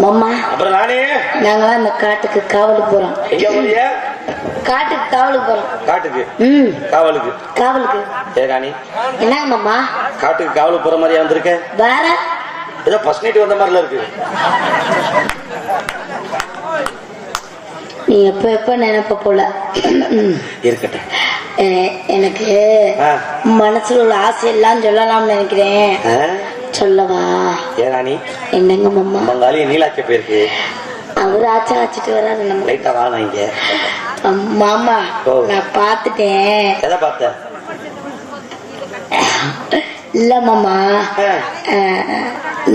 மாமா அப்புறம் நானே நாங்களாம் அந்த காட்டுக்கு காவலுக்கு போறோம். எங்க போறியா? காட்டுக்கு காவலுக்கு போறோம். காட்டுக்கு காவலுக்கு காவலுக்கு. ஏ ராணி என்னங்க மாமா காட்டுக்கு காவலுக்கு போற மாதிரியா வந்திருக்க? வேற ஏதோ ஃபர்ஸ்ட் நைட் வந்த மாதிரில இருக்கு. நீ எப்ப எப்ப நினைப்ப போல இருக்கட்டும். எனக்கு மனசுல உள்ள ஆசை எல்லாம் சொல்லலாம்னு நினைக்கிறேன். சொல்லவா? ஏ ராணி என்னங்க மாமா பங்காளி நீலாச்ச போயிருக்கு. அவரு ஆச்சா வச்சுட்டு வராது நம்ம லைட்டா வாங்க இங்க. மாமா நான் பாத்துட்டேன். எதை பார்த்த? இல்ல மாமா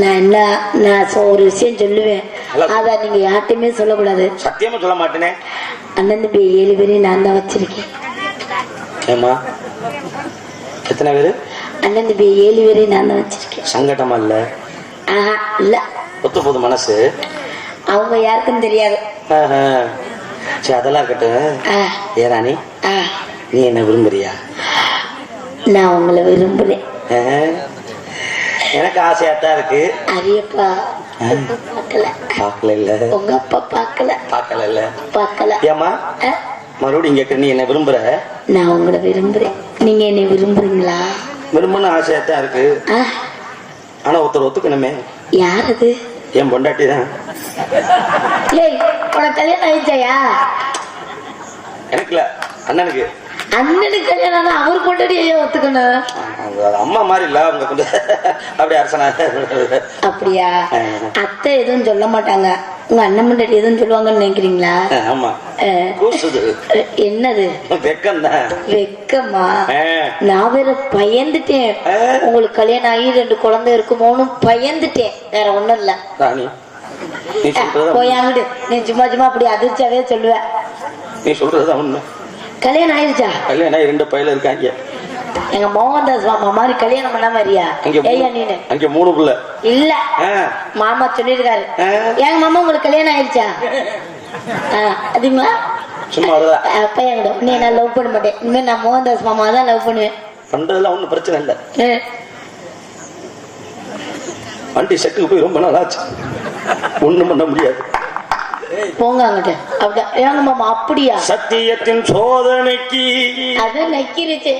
நான் ஒரு விஷயம் சொல்லுவேன். அத நீங்க யார்ட்டையுமே சொல்லக்கூடாது. சத்தியமா சொல்ல மாட்டேனே. அண்ணன் தம்பி 7 பேரையும் நான் தான் வச்சிருக்கேன். ஏமா எத்தனை பேரு? அண்ணன் தம்பி 7 பேரையும் நான் தான் வச்சிருக்கேன். சங்கடமா இல்ல? இல்ல ஒத்து போது மனசு. அவங்க யாருக்கும் தெரியாது. சரி அதெல்லாம் இருக்கட்டும். ஏ ராணி நீ என்ன விரும்புறியா? நான் உங்களை விரும்புறேன். எனக்கு ஆசையாத்தான் இருக்கு. அரியப்பா பாக்கல இல்ல? உங்க அப்பா பாக்கல இல்ல? பாக்கல. ஏமா மறுபடியும் கேட்க நீ என்ன விரும்புற? நான் உங்களை விரும்புறேன். நீங்க என்ன விரும்புறீங்களா? விரும்புன்னு ஆசையாத்தான் இருக்கு. ஆனா ஒருத்தர் ஒத்துக்கணுமே. யார் அது? என் பொண்டாட்டி தான். ஏய் உனக்கு கல்யாணம் ஆயிடுச்சாயா? எனக்கு இல்ல அண்ணனுக்கு. அண்ணனுக்கு கல்யாணம் அவர் கொண்டாடி ஒத்துக்கணும். அம்மா மாதிரி இல்ல அவங்க கொஞ்சம் அப்படி அரசனா. அப்படியா? அத்தை எதுவும் சொல்ல மாட்டாங்க. உங்க அண்ணன் முன்னாடி எதுவும் சொல்லுவாங்கன்னு நினைக்கிறீங்களா? ஆமா. என்னது? வெக்கம் தான். வெக்கமா? நான் வேற பயந்துட்டேன். உங்களுக்கு கல்யாணம் ஆகி 2 குழந்தை இருக்குமோன்னு பயந்துட்டேன். வேற ஒண்ணும் இல்ல. போயாங்கிட்டு நீ சும்மா சும்மா அப்படி அதிர்ச்சியாவே சொல்லுவ. நீ சொல்றதுதான் உண்மை. கல்யாணம் ஆயிடுச்சா? கல்யாணம் ஆகி 2 பையல இருக்காங்க. எங்க மோகன்தாஸ் மாமா மாதிரி கல்யாணம் பண்ண மாதிரியா? ஏய்யா நீனு அங்க 3 புள்ள இல்ல. மாமா சொல்லிருக்காரு. எங்க மாமா உங்களுக்கு கல்யாணம் ஆயிடுச்சா? அதுங்களா? சும்மா அப்ப என்கிட்ட நீ நான் லவ் பண்ண மாட்டேன். இனிமே நான் மோகன்தாஸ் மாமா தான் லவ் பண்ணுவேன். பண்றதுலாம் ஒண்ணும் பிரச்சனை இல்ல. வண்டி செட்டுக்கு போய் ரொம்ப நாள் ஆச்சு. ஒண்ணும் பண்ண முடியாது. போங்க அங்கிட்ட. அப்படியா? ஏங்க மாமா அப்படியா? சத்தியத்தின் சோதனைக்கு அது நக்கிருச்சு.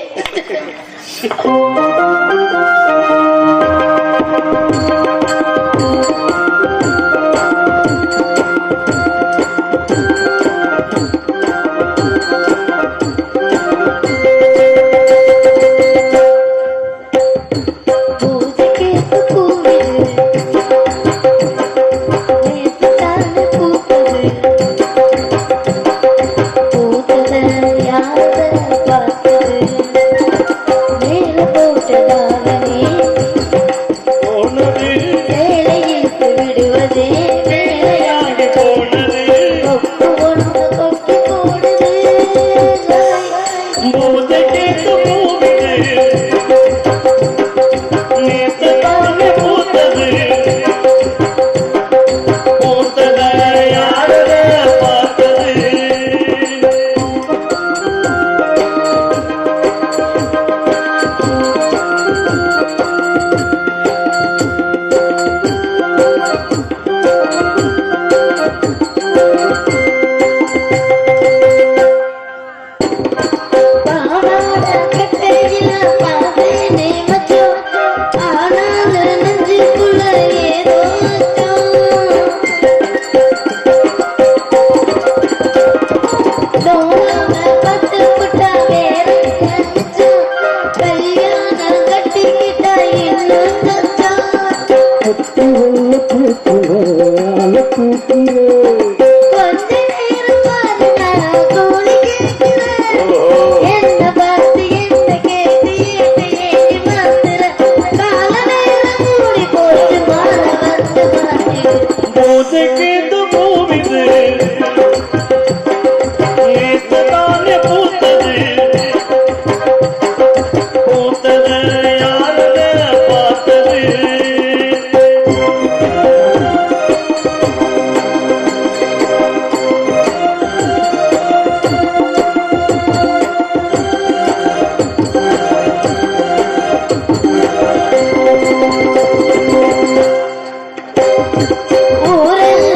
ஊரெல்லாம்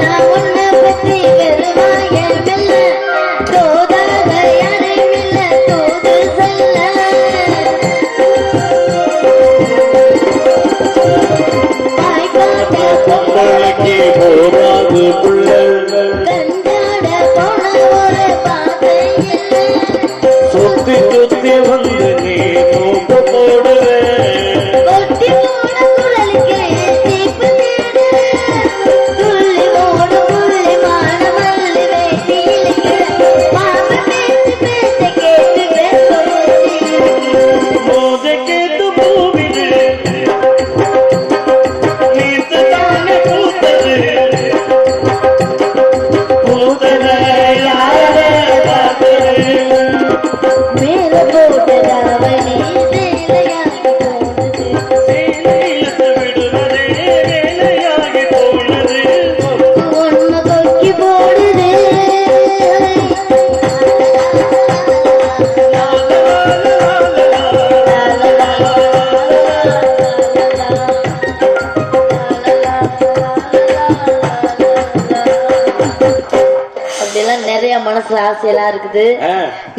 மனசுல ஆசையெல்லாம் இருக்குது.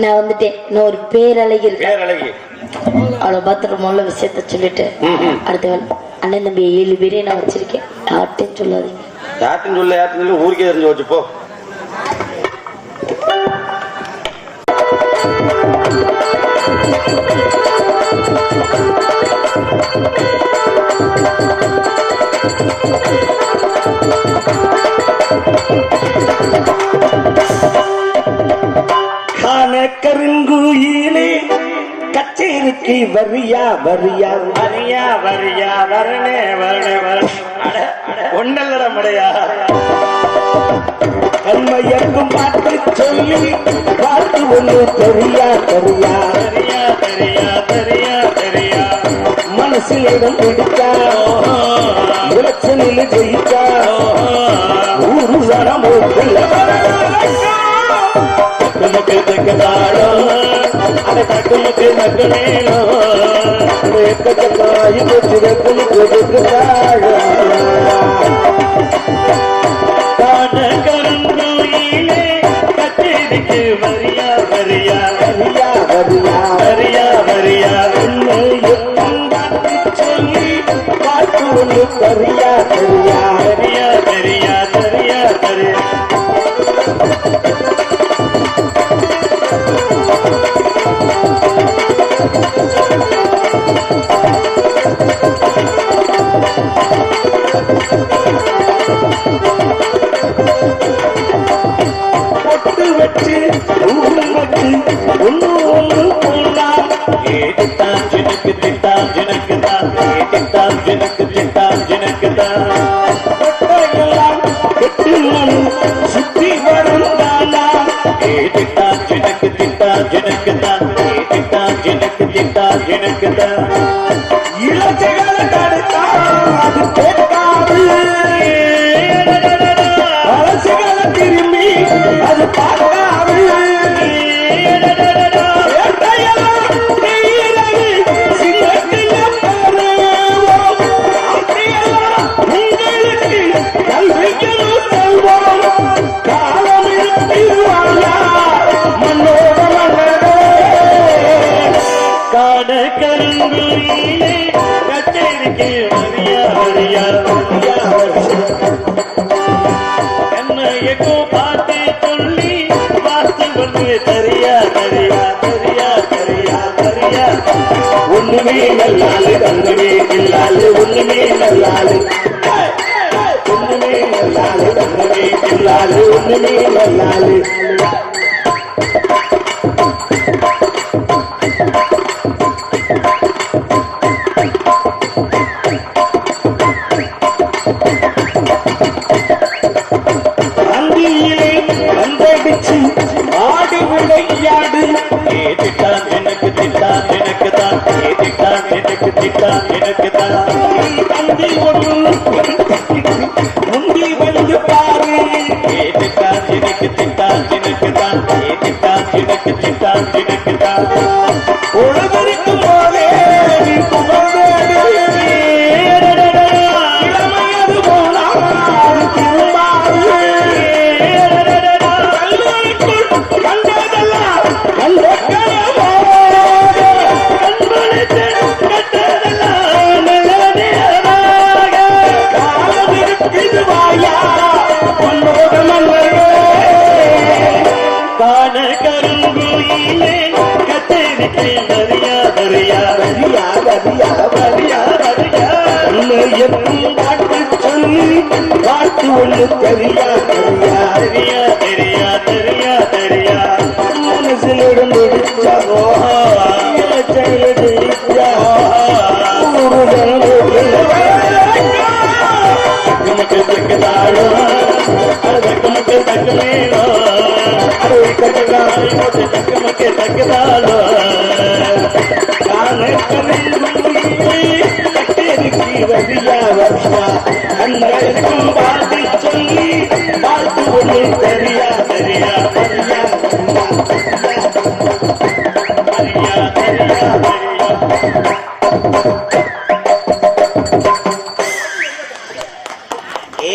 நான் வந்துட்டேன். இன்னும் ஒரு பேரழகி இருக்கு. அவளை பார்த்துட்டு முதல்ல விஷயத்த சொல்லிட்டு அடுத்த அண்ணன் தம்பி 7 பேரையும் நான் வச்சிருக்கேன். யார்ட்டையும் சொல்லாதீங்க. யார்ட்டையும் சொல்ல, யார்ட்டையும் சொல்ல, ஊருக்கே தெரிஞ்சு வச்சு போ. கருங்குயிலே கச்சேரிக்கு வரியா வரியா வரியா வரியா வரணே வரணே ஒன்னல்லட மடையா கண்மையங்கும் பாட்டு சொல்லி பாட்டு ஒண்ணு தெரியா தெரியா தெரியா தெரியா தெரியா தெரியா மனசில் இடம் பிடிச்சா இலட்சணில் ஜெயிச்சா ஊரு வரம் நமக்கு தக்கதாளோ அதை தக்குமுக்கு மக்களேனோ எக்கச்சக்காய் கொச்சுதாளோ காண கருந்தோயிலே கச்சேரிக்கு வரியா வரியா வரியா வரியா வரியா வரியா என்ன சொல்லி பாட்டு ஒன்று தரியா தரியா தரியா தரியா தரியா தரியா பொட்டு வச்சு வச்சு ஒன்று ஒன்று போலாம் ஏட்டான் ஜனக்கு திட்டான் ஜனக்கு தான் ஏட்டான் ஜனக்கு திட்டான் ஜனக்கு தான் பொட்டையெல்லாம் எட்டு மணி சுத்தி வரும் தானா ஏட்டான் ஜனக்கு திட்டான் ஜனக்கு தான் ஏட்டான் ஜனக்கு திட்டான் ஜனக்கு தான் இலச்சைகளை தடுத்தா அது கேட்காது அரசுகளை திரும்பி அது பார்க்காது கச்சேரிக்கு வரியா வரியா என்னையோ பார்த்து சொல்லி பார்த்து வந்து தரியா தரியா தரியா தரியா தரியா ஒண்ணுமே நல்லாலு ஒண்ணுமே இல்லாலு ஒண்ணுமே நல்லாலு ஒண்ணுமே நல்லாலு ஒண்ணுமே இல்லாலு ஒண்ணுமே நல்லாலு ஆடி விளையாடு திட்டான் எனக்கு திட்டான் எனக்கு தான் திட்டான் எனக்கு திட்டான் எனக்கு தான் தந்தி ஒன்று முந்தி வந்து பாரு திட்டான் எனக்கு திட்டான் எனக்கு தான் திட்டான் எனக்கு திட்டான் எனக்கு தான் உழவரிக்கும் போதே நீ புகழ்ந்தோடு இளமையது போனால் திரும்பாது காண கருங்குயிலே கச்சேரிக்கு வரியா வரியா வரியா வரியா வரியா வரியா எப்பவும் பாட்டு சொல்லி பாட்டு ஒண்ணு தெரியா தெரியா தெரியா தெரியா தெரியா தெரியா மனசில் இடம் பிடிச்சா நமக்கு தக்கதாளோ நமக்கு தக்கமேனோ நமக்கு தக்கதாளோ கச்சேரிக்கு வரியா வரியா அன்றைக்கும் பாட்டு சொல்லி பாட்டு ஒண்ணு தெரியா தெரியா தெரியா தெரியா தெரியா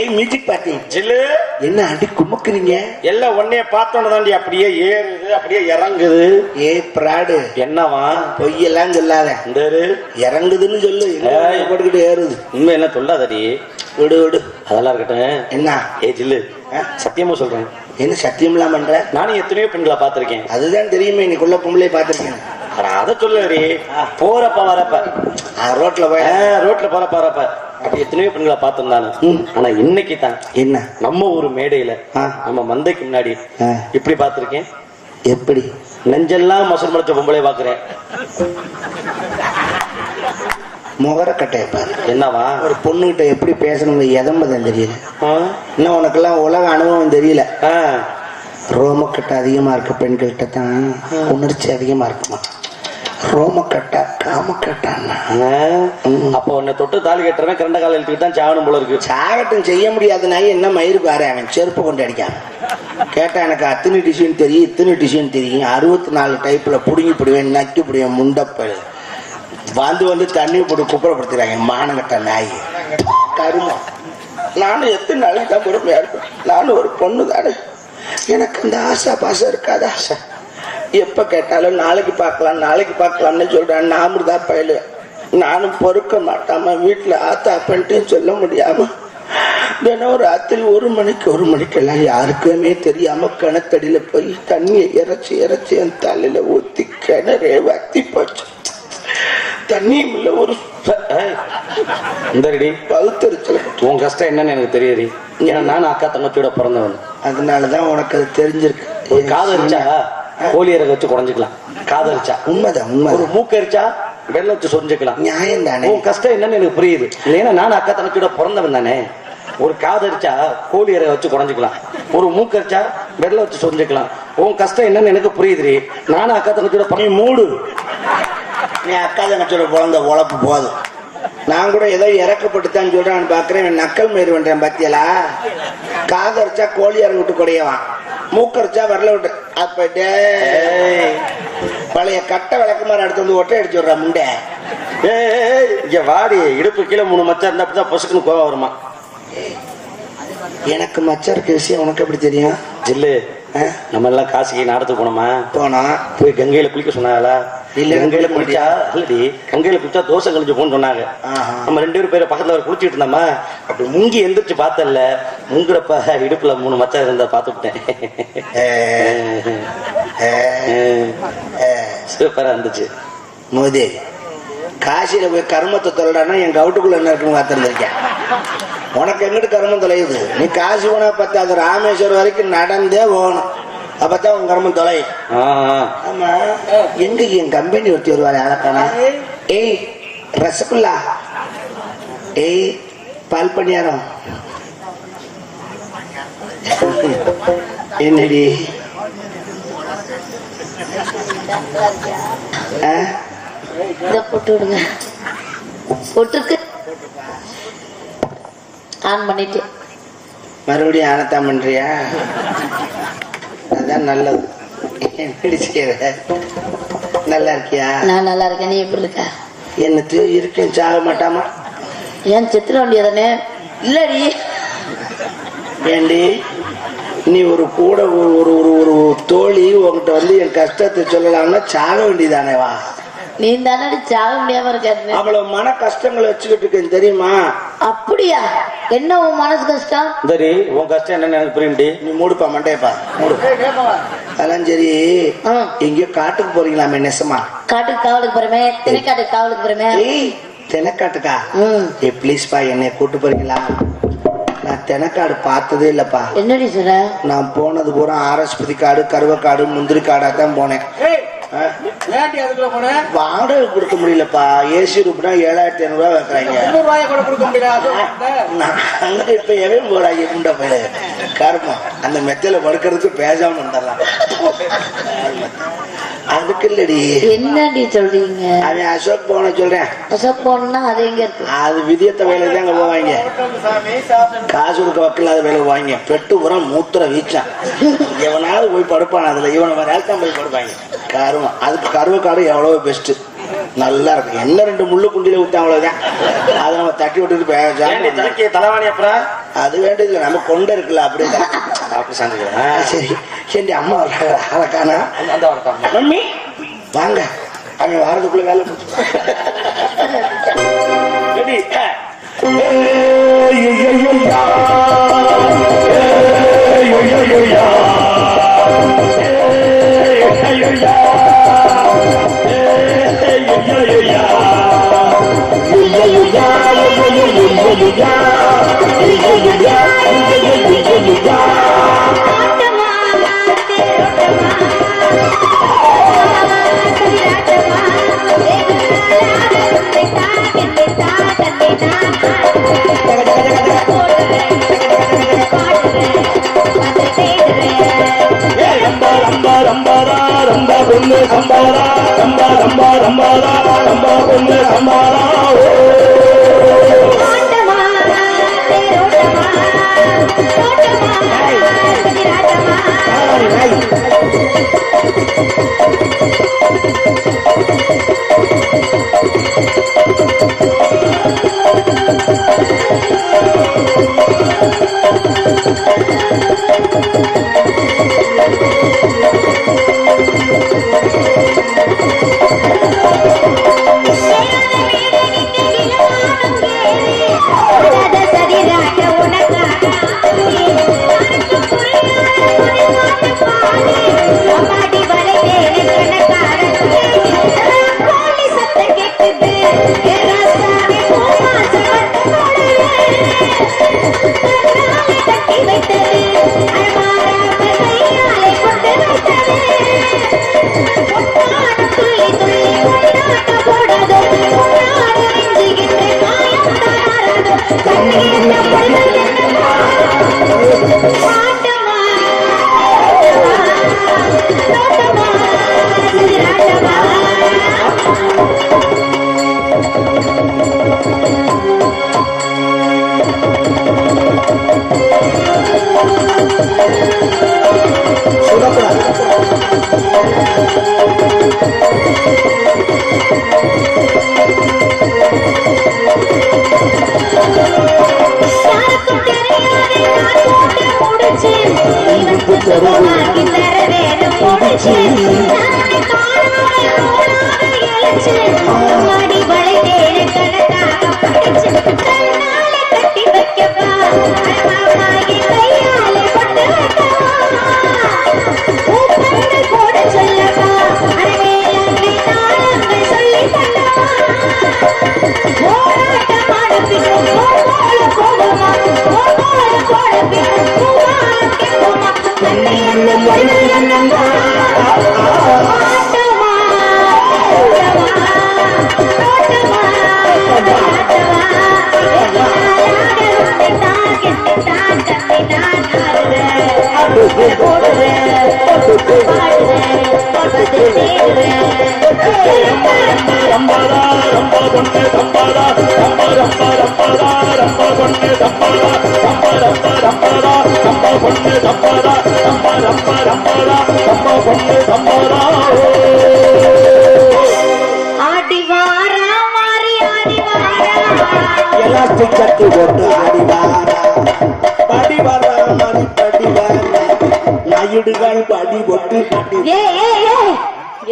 म्यूजिक पार्टी जिले என்ன அடி குமுக்குறீங்க? எல்லாம் ஒன்னே பார்த்தோன்னு தாண்டி அப்படியே ஏறுது அப்படியே இறங்குது. பிராடு என்னவா? பொய்யெல்லாம் சொல்லாத. இந்த இறங்குதுன்னு சொல்லு. போட்டுக்கிட்டு ஏறுது. உண்மை என்ன சொல்லாதடி. விடு விடு, அதெல்லாம் இருக்கட்டும். என்ன ஜில்லு, சத்தியமா சொல்றேன். என்ன சத்தியம்லாம் பண்ற? நானும் எத்தனையோ பெண்களை பார்த்திருக்கேன். அதுதான் தெரியுமே, இன்னைக்குள்ள பொம்பளை பார்த்திருக்கேன். அத சொல்லடி. போறப்ப வரப்ப ரோட்ல போறப்ப வரப்ப அப்படி எத்தனையோ பெண்களை பார்த்திருந்தானு. ஆனா இன்னைக்கு தான் என்ன நம்ம ஒரு மேடையில நம்ம மந்தைக்கு முன்னாடி இப்படி பார்த்திருக்கேன். எப்படி? நெஞ்செல்லாம் மசூர் மலைச்ச பொம்பளை பாக்குறேன். முகர கட்டைய பாரு. என்னவா? ஒரு பொண்ணுகிட்ட எப்படி பேசணும் எதம்பதான் தெரியல. இன்னும் உனக்கெல்லாம் உலக அனுபவம் தெரியல. ரோமக்கட்டை அதிகமா இருக்க பெண்கள்கிட்ட தான் உணர்ச்சி அதிகமா இருக்குமா. ரோமக்கட்டா காமக்கட்டான்னா அப்போ உன்னை தொட்டு தாலி கட்டுறவன் கரண்ட கால எழுத்துக்கு தான் சாகணும் போல இருக்கு. சாகட்டும், செய்ய முடியாத நாய் என்ன மயிறு பாரு. அவன் செருப்பு கொண்டு அடிக்காம கேட்டா எனக்கு அத்தனை டிஷ்யூன்னு தெரியும், இத்தனை டிஷ்யூன்னு தெரியும், 64 டைப்ல புடுங்கி பிடுவேன், நக்கி பிடுவேன், முண்டப்ப வந்து தண்ணி போட்டு குப்புறப்படுத்துறாங்க. மானகட்ட நாய் கருமம். நானும் எத்தனை நாளைக்கு தான் பொறுமையா இருப்பேன். நானும் ஒரு பொண்ணு தானே, எனக்கு அந்த ஆசா பாசம் இருக்காதா? எப்ப கேட்டாலும் நாளைக்கு பார்க்கலாம்னு சொல்றேன். நாம தான் பயில நானும் பொறுக்க மாட்டாம வீட்டுல ஆத்தா பண்ணிட்டு சொல்ல முடியாம தினம் ராத்திரி 1 மணிக்கெல்லாம் யாருக்குமே தெரியாம கிணத்தடியில போய் தண்ணியை இறைச்சி என் தலையில ஊத்தி கிணறே வத்தி போச்சு. தண்ணியும் இல்ல. ஒரு பகுத்தறிச்சல். உன் கஷ்டம் என்னன்னு எனக்கு தெரியுது. ஏன்னா நானும் அக்கா தங்கச்சியோட பிறந்தவன். அதனாலதான் உனக்கு அது தெரிஞ்சிருக்கு. காதரிச்சா கோழி இறக வச்சு குறைஞ்சிக்கலாம். காதரிச்சா உண்மைதான். உண்மை. ஒரு மூக்கரிச்சா வெள்ளை வச்சு சொரிஞ்சுக்கலாம். நியாயம் தானே. உன் கஷ்டம் என்னன்னு எனக்கு புரியுது. இல்லைன்னா நானும் அக்கா தங்கச்சியோட பிறந்தவன் தானே. ஒரு காதரிச்சா கோழி இறக வச்சு குறைஞ்சிக்கலாம். ஒரு மூக்கரிச்சா வெள்ளை வச்சு சொரிஞ்சுக்கலாம். உன் கஷ்டம் என்னன்னு எனக்கு புரியுது. நானும் அக்கா தங்கச்சியோட பிறந்த மூடு. நீ அக்கா தங்கச்சியோட பிறந்த உழப்பு போதும். நான் கூட ஏதோ இறக்கப்பட்டுத்தான் சொல்றான்னு பாக்குறேன். நக்கல் மாரி பண்றேன் பாத்தியலா. காதரிச்சா கோழி இறங்க விட்டு குறையவான், மூக்கரிச்சா வரல விட்டு. அப்ப பழைய கட்டை விளக்குமாறு அடுத்து வந்து ஒட்டை அடிச்சு விடுறா முண்டை. இங்க வாடி. இடுப்பு கீழே 3 மச்சம் இருந்தா அப்படிதான் பொசுக்குன்னு கோவம் வருமா. எனக்கு மச்சம் இருக்க விஷயம் உனக்கு எப்படி தெரியும்? ஜில்லு, நம்ம எல்லாம் காசிக்கு நாடத்துக்கு போனா போய் கங்கையில குளிக்க சொன்னாங்களா? இல்ல, கங்கையில குளிச்சா இல்லடி, கங்கையில குளிச்சா தோசை கழிஞ்சு போன்னு சொன்னாங்க. நம்ம 2 பேரும் பக்கத்துல குளிச்சுட்டு இருந்தோமா, அப்படி முங்கி எந்திரிச்சு பார்த்தல. முங்குறப்ப இடுப்புல 3 மச்சம் இருந்தா பார்த்துட்டேன். சூப்பரா இருந்துச்சு. மோதி காசியில போய் கருமத்தை தொலைடானா என் கவுட்டுக்குள்ள என்ன இருக்குன்னு பார்த்துருந்துருக்கேன். உனக்கு எங்கிட்டு கருமம் தொலையுது? நீ காசி போனா பார்த்தா அது ராமேஸ்வரம் வரைக்கும் நடந்தே போகணும். அப்பதான் உன் கருமம் தொலை. ஆமா, எங்க என் கம்பெனி ஒருத்தி வருவாரு அழகானா. ஏய் ரசகுல்லா, ஏய் பால் பணியாரம். என்னடி போட்டு விடுங்க. போட்டுருக்கு. ஆன் பண்ணிட்டு மறுபடியும் ஆனத்தான் பண்றியா? அதான் நல்லது. எப்படி செய்யற? நல்லா இருக்கியா? நான் நல்லா இருக்கேன். நீ எப்படி இருக்க? என்னத்து இருக்கேன், சாக மாட்டாமா? ஏன் செத்துட வேண்டியதானே? இல்லடி ஏண்டி நீ ஒரு கூட ஒரு ஒரு தோழி உங்ககிட்ட வந்து என் கஷ்டத்தை சொல்லலாம்னா சாக வேண்டியதானே? வா, நீ தானே சாக முடியாம இருக்காது. அவ்வளவு மன கஷ்டங்களை வச்சுக்கிட்டு இருக்கேன் தெரியுமா? அப்படியா? என்ன உன் மனசு கஷ்டம்? சரி, உன் கஷ்டம் என்னன்னு எனக்கு புரியும்டி. நீ மூடுப்பா, மண்டையப்பா மூடு. அதெல்லாம் சரி, எங்கேயோ காட்டுக்கு போறீங்களாமே? நெசமா? காட்டுக்கு காவலுக்கு போறமே. திணைக்காட்டுக்கு காவலுக்கு போறமே. தெனக்காட்டுக்கா? ஏ ப்ளீஸ்பா, என்னை கூட்டு போறீங்களா? நான் தெனக்காடு பார்த்ததே இல்லப்பா. என்னடி சொல்ற? நான் போனது பூரா ஆரஸ்பதி காடு, கருவக்காடு, முந்திரி காடா தான் போனேன். வாடகை கொடுக்க முடியலப்பா. ஏசி ரூப்னா 7500 வைக்கிறாங்க. இப்ப எவன் போறாங்க முண்டை போயிடு கருப்பம். அந்த மெத்தையில படுக்கிறதுக்கு பேசாம வந்துடலாம். அதுக்கு இல்லடி. என்னடி சொல்றீங்க? அவன் அசோக் போன சொல்றேன். அசோக் போனா அது எங்க இருக்கு? அது விதியத்த வேலை தான் அங்க போவாங்க. காசு கொடுக்க வக்கல அது வேலை போவாங்க. பெட்டு உரம் மூத்திர வீச்சான். எவனாவது போய் படுப்பான் அதுல. இவனை வேற தான் போய் படுப்பாங்க. கருவம். அதுக்கு கருவக்காடு எவ்வளவு பெஸ்ட். நல்லா இருக்கும். என்ன 2 முள்ளு குண்டில விட்டா அவ்வளவுதான். அதை நம்ம தட்டி விட்டுட்டு தலைக்கு தலைவாணி அப்புறம் அது வேண்டியது நம்ம கொண்டு இருக்குல்ல அப்படிதான் அப்படி சாஞ்சுக்கிறேன். சரி சரி அம்மா அழகானா அந்த வரட்டும் மம்மி வாங்க அவன் வாரத்துக்குள்ள வேலை முடிச்சு பொண்ணு சம்பாரா ரம்பா ரம்பா ரம்பாரா ரம்பா பொண்ணு சம்பாரா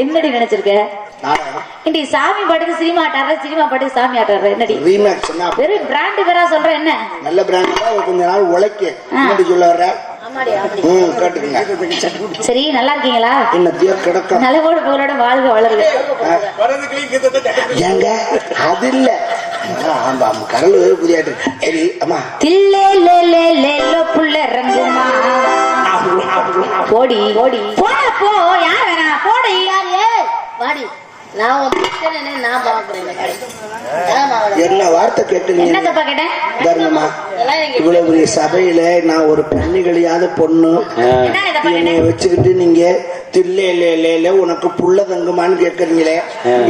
என்னடி நினைச்சிருக்க? சாமி பாட்டுக்கு சினிமா ஆட்டாடுற, சினிமா பாட்டுக்கு சாமி ஆட்டாடுற. என்னடி வெறும் பிராண்ட் பேரா சொல்ற? என்ன நல்ல பிராண்ட் கொஞ்ச நாள் உழைக்க சொல்ல வர்ற. சரி, நல்லா இருக்கீங்களா? கிடக்கும் நல்லவோட புகழோட வாழ்க வளருங்க. ஏங்க அது இல்ல கடல் புதியாட்டு. சரி அம்மா புள்ள ரங்குமா போடி போடி போ. யார் வேணா போடி. வாடி. நான் என்ன வார்த்தை கேட்டீங்க? என்ன தப்பா கேட்டேன்? தர்மமா இவ்வளவு பெரிய சபையில நான் ஒரு பெண்ணிகளியாத பொண்ணு என்னை வச்சுக்கிட்டு நீங்க தில்ல உனக்கு புள்ள தங்குமான்னு கேக்குறீங்களே.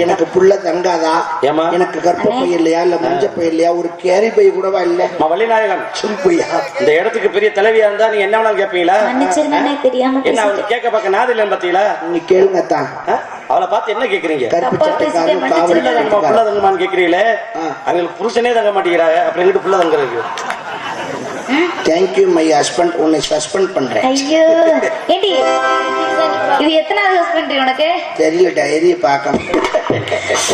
எனக்கு புள்ள தங்காதா? எனக்கு கர்ப்பப்பை இல்லையா, இல்ல மஞ்சப்பை இல்லையா, ஒரு கேரி பை கூடவா இல்ல? வள்ளிநாயகன் சொல்லியா இந்த இடத்துக்கு பெரிய தலைவியா இருந்தா நீங்க என்ன வேணாலும் கேட்பீங்களா? தெரியாம என்ன கேட்க பார்க்க நாது இல்லைன்னு பாத்தீங்களா? நீ கேளுங்க தான் அவளை பார்த்து என்ன கேக்குறீங்க? கருப்பு தப்பா சட்டைக்காரன் பேசிட்டேன், காவடி மன்னிச்சிடுங்க. நம்ம புள்ள தங்கமான்னு கேக்குறீங்களே, அவங்களுக்கு புருஷனே தங்க மாட்டேங்கிறாங்க, அப்புறம் எங்கிட்ட புள்ள தங்குறதுக்கு? தேங்க்யூ மை ஹஸ்பண்ட், உன்னை சஸ்பெண்ட் பண்றேன். ஐயோ ஏண்டி இது எத்தனாவது ஹஸ்பண்ட் உனக்கு? தெரியல, டைரியை பார்க்கணும்.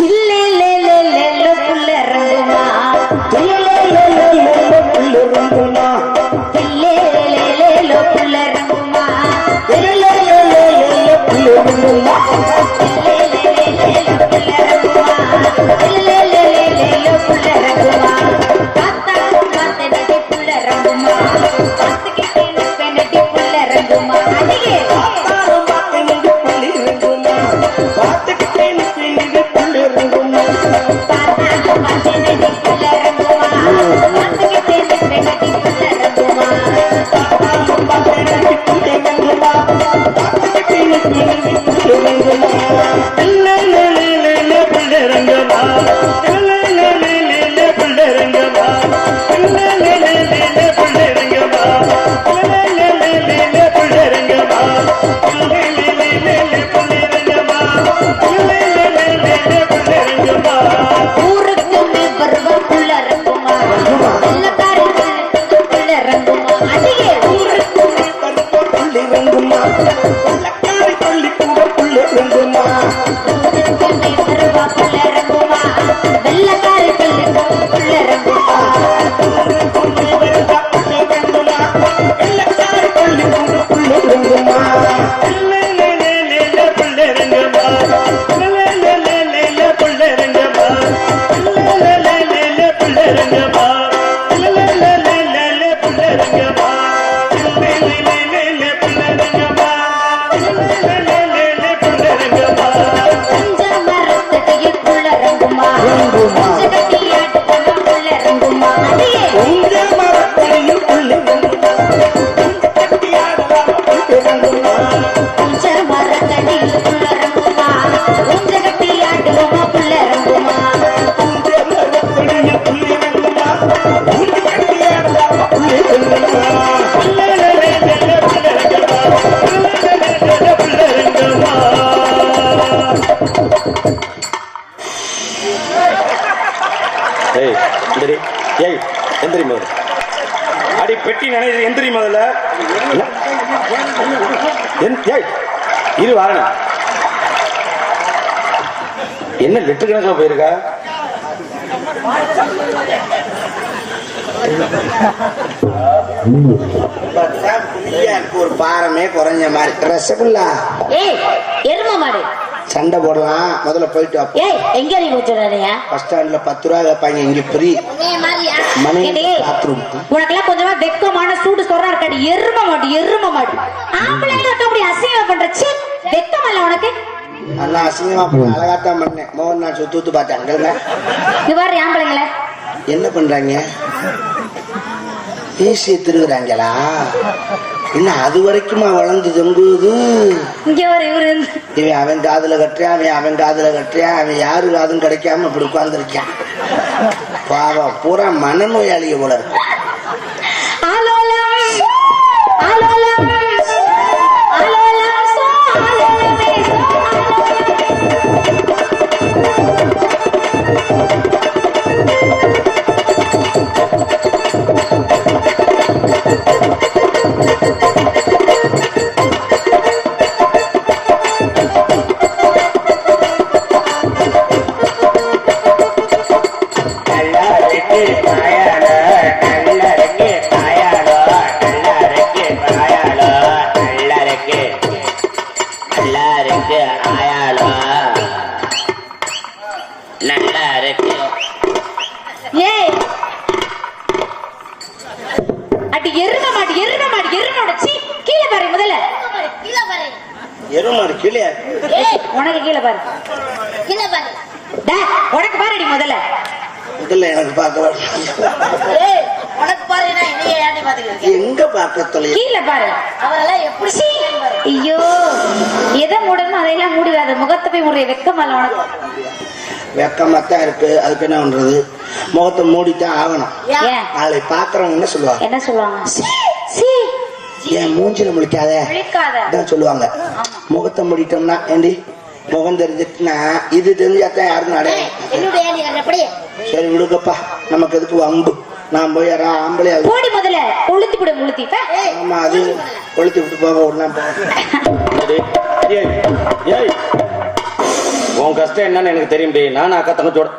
இல்ல புள்ள ரங்குமா எந்திரி முதல்ல. அடி பெட்டி நினைவு எந்திரி முதல்ல. இரு வாரண என்ன லெட்டர் கணக்கில் போயிருக்கா? ஒரு பாரமே குறைஞ்ச மாதிரி. ரசகுல்லா எரும மாடு சண்டை போடலாம், முதல்ல போயிட்டு எங்க நீ போச்சுறாருங்க? பஸ் ஸ்டாண்ட்ல 10 ரூபா கேட்பாங்க, இங்க ஃப்ரீ. பாத்ரூம் உனக்கெல்லாம் கொஞ்சமா வெக்கமான சூடு சொல்றா இருக்காடி. எரும மாடு எரும மாடு. ஆம்பளைங்க அப்படி அசிங்கமா பண்றச்சு வெக்கமா இல்ல உனக்கு? அண்ணா அசிங்கமா அழகாத்தான் பண்ணேன். மோகன் நான் சுத்து பார்த்தேன். இது பாரு ஆம்பளைங்கள என்ன பண்றாங்க? பேசி திருவுறாங்களா? என்ன அது வரைக்குமா வளர்ந்து தொங்குது? இங்க ஒரு இவரு இவன் அவன் காதுல கட்டுறான், அவன் காதுல கட்டுறான், அவன் யாரு காதும் கிடைக்காம இப்படி உட்கார்ந்துருக்கான். பாவம் பூரா மனநோயாளிய போல இருக்கு. உனக்கு கீழே பாரு, கீழே பாரு, உனக்கு பாருடி முதல்ல. முதல்ல எனக்கு பார்க்க உனக்கு பாரு, எங்க பார்க்க தொலை கீழே பாரு. அவரெல்லாம் எப்படி? ஐயோ எதை மூடணும் அதையெல்லாம் மூடிடாத. முகத்தை போய் மூடிய வெக்கமல்ல உனக்கு? வெக்கமாத்தான் இருக்கு. அதுக்கு என்ன பண்றது? முகத்தை மூடித்தான் ஆகணும். நாளை பாக்குறவங்க என்ன சொல்லுவாங்க? என்ன சொல்லுவாங்க? என் மூஞ்சில முழிக்காத சொல்லுவாங்க. முகத்தை மூடிட்டோம்னா ஏண்டி முகம் தெரிஞ்சிட்டுனா இது தெரிஞ்சாதான் யாருக்கும் அடையும். என்னுடைய நீ அப்படியே சரி விடுங்கப்பா, நமக்கு எதுக்கு வம்பு. நான் போய் யாரா ஆம்பளை போடி முதல்ல கொளுத்தி விட முழுத்தி ஆமா அது கொளுத்தி விட்டு போக விடலாம். உன் கஷ்டம் என்னன்னு எனக்கு தெரியும். நானும் அக்கா தங்கச்சோட